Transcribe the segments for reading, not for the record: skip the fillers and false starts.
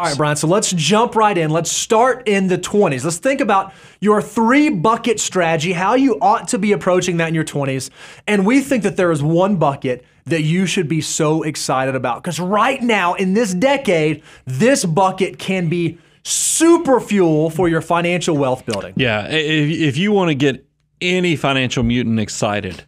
All right, Brian, so let's jump right in. Let's start in the 20s. Let's think about your 3-bucket strategy, how you ought to be approaching that in your 20s. And we think that there is one bucket that you should be so excited about. Because right now, in this decade, this bucket can be super fuel for your financial wealth building. Yeah, if you want to get any financial mutant excited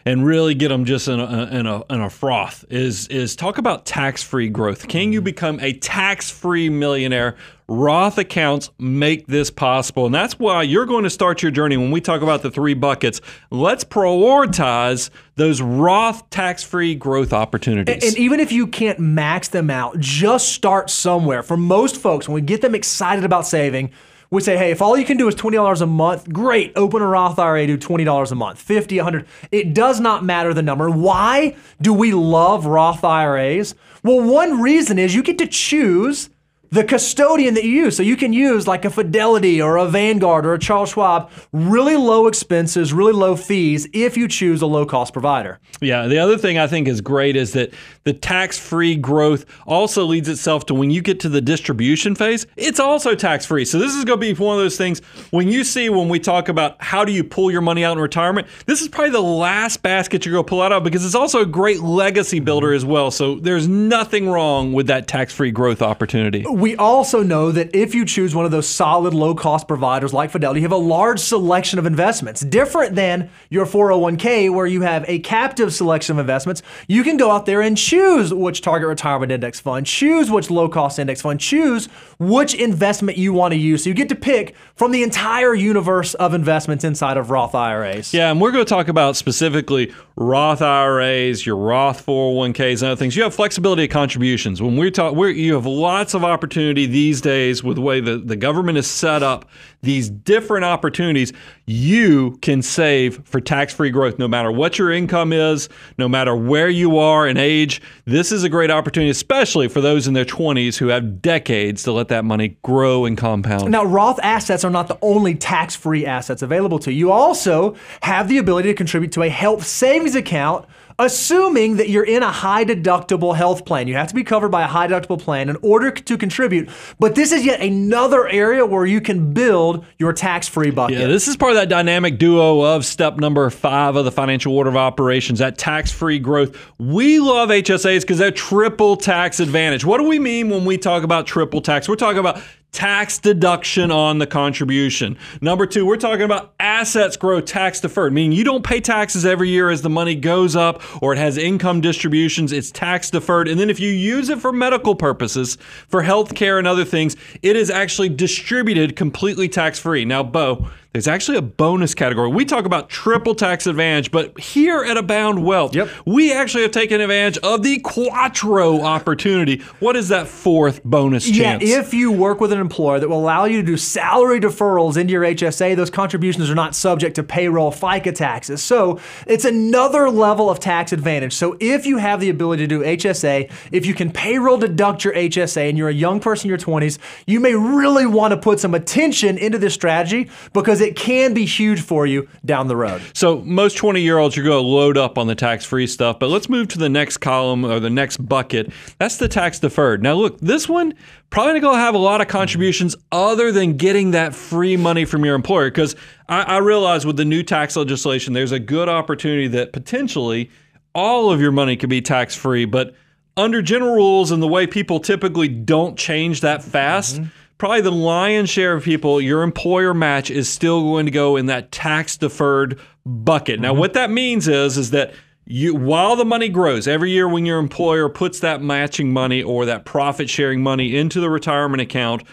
and really get them just in a froth, is talk about tax-free growth. Can you become a tax-free millionaire? Roth accounts make this possible, and that's why you're going to start your journey. When we talk about the 3 buckets, let's prioritize those Roth tax-free growth opportunities. And even if you can't max them out, just start somewhere. For most folks, when we get them excited about saving, we say, hey, if all you can do is $20 a month, great, open a Roth IRA, do $20 a month, $50, $100. It does not matter the number. Why do we love Roth IRAs? Well, one reason is you get to choose the custodian that you use. So you can use like a Fidelity or a Vanguard or a Charles Schwab, really low expenses, really low fees if you choose a low-cost provider. Yeah, the other thing I think is great is that the tax-free growth also leads itself to when you get to the distribution phase, it's also tax-free. So this is going to be one of those things when we talk about how do you pull your money out in retirement, this is probably the last basket you're going to pull out of because it's also a great legacy builder as well. So there's nothing wrong with that tax-free growth opportunity. We also know that if you choose one of those solid low-cost providers like Fidelity, you have a large selection of investments. Different than your 401k where you have a captive selection of investments. You can go out there and choose which target retirement index fund, choose which low-cost index fund, choose which investment you want to use. So you get to pick from the entire universe of investments inside of Roth IRAs. Yeah, and we're going to talk about specifically Roth IRAs, your Roth 401ks, and other things. You have flexibility of contributions. When you have lots of opportunity these days with the way the government is set up, these different opportunities, you can save for tax-free growth no matter what your income is, no matter where you are in age. This is a great opportunity, especially for those in their 20s who have decades to let that money grow and compound. Now, Roth assets are not the only tax-free assets available to you. You also have the ability to contribute to a health savings account, assuming that you're in a high deductible health plan. You have to be covered by a high deductible plan in order to contribute. But this is yet another area where you can build your tax-free bucket. Yeah, this is part of that dynamic duo of step number 5 of the financial order of operations, that tax-free growth. We love HSAs because they're triple tax advantage. What do we mean when we talk about triple tax? We're talking about tax deduction on the contribution. Number 2, we're talking about assets grow tax deferred, meaning you don't pay taxes every year as the money goes up or it has income distributions. It's tax deferred. And then if you use it for medical purposes, for health care and other things, it is actually distributed completely tax-free. Now, Bo, there's actually a bonus category. We talk about triple tax advantage, but here at Abound Wealth, we actually have taken advantage of the Quattro opportunity. What is that 4th bonus chance? Yeah, if you work with an employer that will allow you to do salary deferrals into your HSA, those contributions are not subject to payroll FICA taxes. So it's another level of tax advantage. So if you have the ability to do HSA, if you can payroll deduct your HSA and you're a young person in your 20s, you may really want to put some attention into this strategy because it can be huge for you down the road. So most 20-year-olds, you're going to load up on the tax-free stuff, but let's move to the next column or the next bucket. That's the tax deferred. Now look, this one probably going to have a lot of contributions other than getting that free money from your employer, because I realize with the new tax legislation, there's a good opportunity that potentially all of your money could be tax-free, but under general rules and the way people typically don't change that fast, probably the lion's share of people, your employer match is still going to go in that tax-deferred bucket. Now, what that means is that while the money grows, every year when your employer puts that matching money or that profit-sharing money into the retirement account,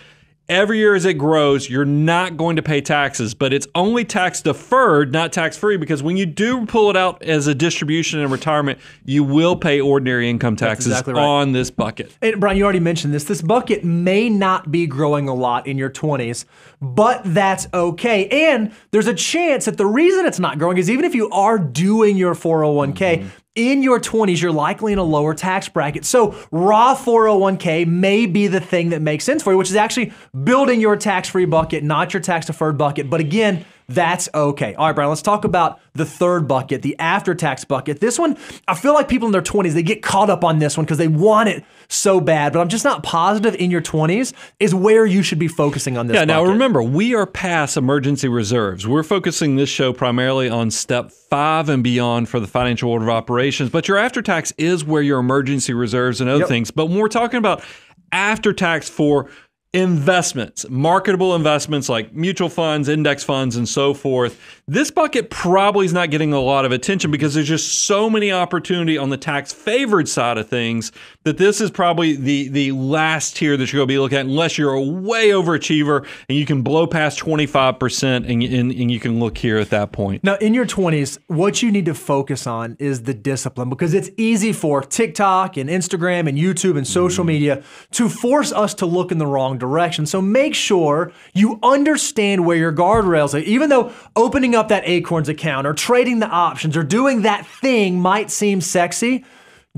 every year as it grows, you're not going to pay taxes, but it's only tax deferred, not tax free, because when you do pull it out as a distribution in retirement, you will pay ordinary income taxes on this bucket. And Brian, you already mentioned this. This bucket may not be growing a lot in your 20s, but that's okay. And there's a chance that the reason it's not growing is even if you are doing your 401k, in your 20s, you're likely in a lower tax bracket. So Roth 401k may be the thing that makes sense for you, which is actually building your tax-free bucket, not your tax-deferred bucket. But again, That's okay. All right, Brian, let's talk about the third bucket, the after-tax bucket. This one, I feel like people in their 20s, they get caught up on this one because they want it so bad, but I'm just not positive in your 20s is where you should be focusing on this bucket. Now remember, we are past emergency reserves. We're focusing this show primarily on step 5 and beyond for the financial order of operations, but your after-tax is where your emergency reserves and other things. But when we're talking about after-tax for investments, marketable investments like mutual funds, index funds, and so forth, this bucket probably is not getting a lot of attention because there's just so many opportunity on the tax favored side of things that this is probably the last tier that you're going to be looking at unless you're a way overachiever and you can blow past 25% and you can look here at that point. Now, in your 20s, what you need to focus on is the discipline because it's easy for TikTok and Instagram and YouTube and social media to force us to look in the wrong direction. So make sure you understand where your guardrails are. Even though opening up that Acorns account or trading the options or doing that thing might seem sexy,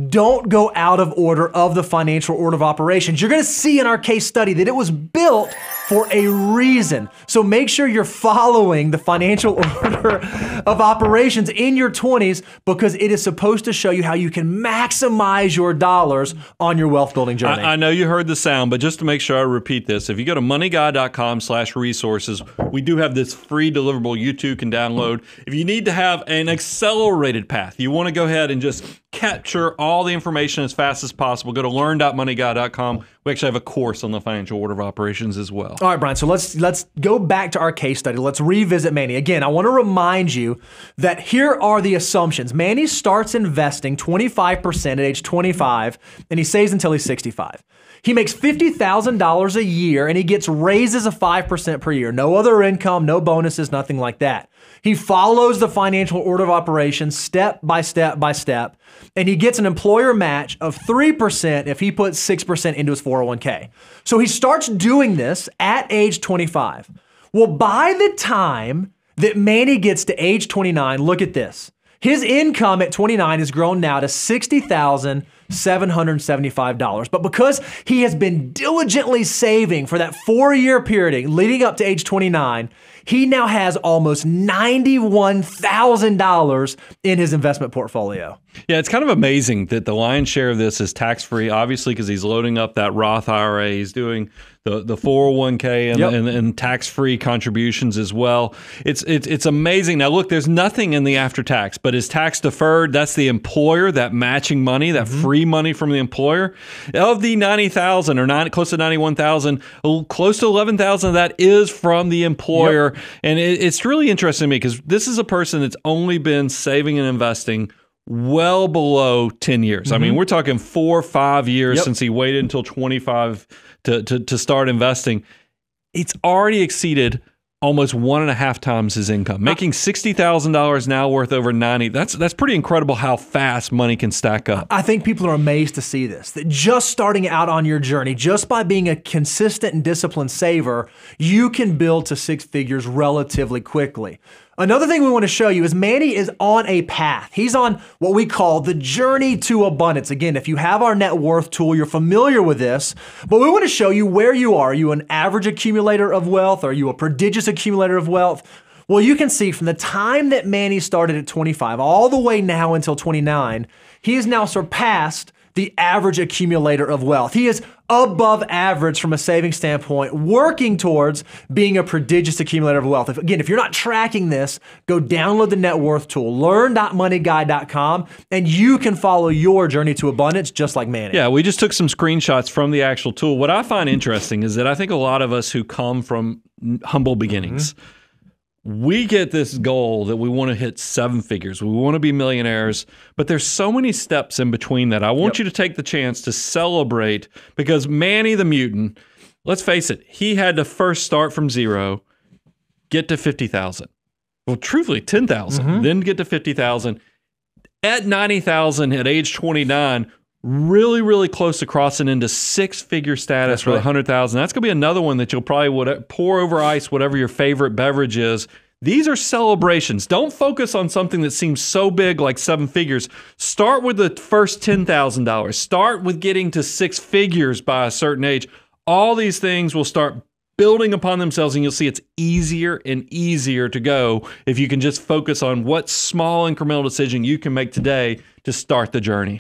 don't go out of order of the financial order of operations. You're going to see in our case study that it was built for a reason. So make sure you're following the financial order of operations in your 20s because it is supposed to show you how you can maximize your dollars on your wealth building journey. I know you heard the sound, but just to make sure I repeat this, if you go to moneyguy.com/resources, we do have this free deliverable you too can download. If you need to have an accelerated path, you want to go ahead and just capture all the information as fast as possible, go to learn.moneyguy.com. We actually have a course on the financial order of operations as well. All right, Brian, so let's go back to our case study. Let's revisit Manny. Again, I want to remind you that here are the assumptions. Manny starts investing 25% at age 25, and he saves until he's 65. He makes $50,000 a year, and he gets raises of 5% per year. No other income, no bonuses, nothing like that. He follows the financial order of operations step by step by step, and he gets an employer match of 3% if he puts 6% into his 401k. So he starts doing this at age 25. Well, by the time that Manny gets to age 29, look at this. His income at 29 has grown now to $60,775. But because he has been diligently saving for that 4-year period leading up to age 29, he now has almost $91,000 in his investment portfolio. Yeah, it's kind of amazing that the lion's share of this is tax-free, obviously, because he's loading up that Roth IRA. He's doing the 401k and tax-free contributions as well. It's amazing. Now, look, there's nothing in the after-tax, but is tax deferred? That's the employer, that matching money, that free money from the employer. Of the $90,000 or close to $91,000, close to $11,000 of that is from the employer. And it's really interesting to me because this is a person that's only been saving and investing well below 10 years. I mean, we're talking 4 or 5 years since he waited until 25 to start investing. It's already exceeded almost 1.5 times his income, making $60,000 now worth over 90. That's pretty incredible how fast money can stack up. I think people are amazed to see this, that just starting out on your journey, just by being a consistent and disciplined saver, you can build to 6 figures relatively quickly. Another thing we want to show you is Manny is on a path. He's on what we call the journey to abundance. Again, if you have our net worth tool, you're familiar with this, but we want to show you where you are. Are you an average accumulator of wealth? Are you a prodigious accumulator of wealth? Well, you can see from the time that Manny started at 25 all the way now until 29, he has now surpassed the average accumulator of wealth. He is above average from a saving standpoint, working towards being a prodigious accumulator of wealth. If you're not tracking this, go download the net worth tool, learn.moneyguy.com, and you can follow your journey to abundance just like Manny. Yeah, we just took some screenshots from the actual tool. What I find interesting is that I think a lot of us who come from humble beginnings, we get this goal that we want to hit 7 figures. We want to be millionaires, but there's so many steps in between that. I want you to take the chance to celebrate because Manny the Mutant, let's face it, he had to first start from 0, get to 50,000. Well, truthfully, 10,000, then get to 50,000. At 90,000 at age 29, really, really close to crossing into 6-figure status with 100,000. That's going to be another one that you'll probably pour over ice, whatever your favorite beverage is. These are celebrations. Don't focus on something that seems so big like 7 figures. Start with the first $10,000. Start with getting to 6 figures by a certain age. All these things will start building upon themselves, and you'll see it's easier and easier to go if you can just focus on what small incremental decision you can make today to start the journey.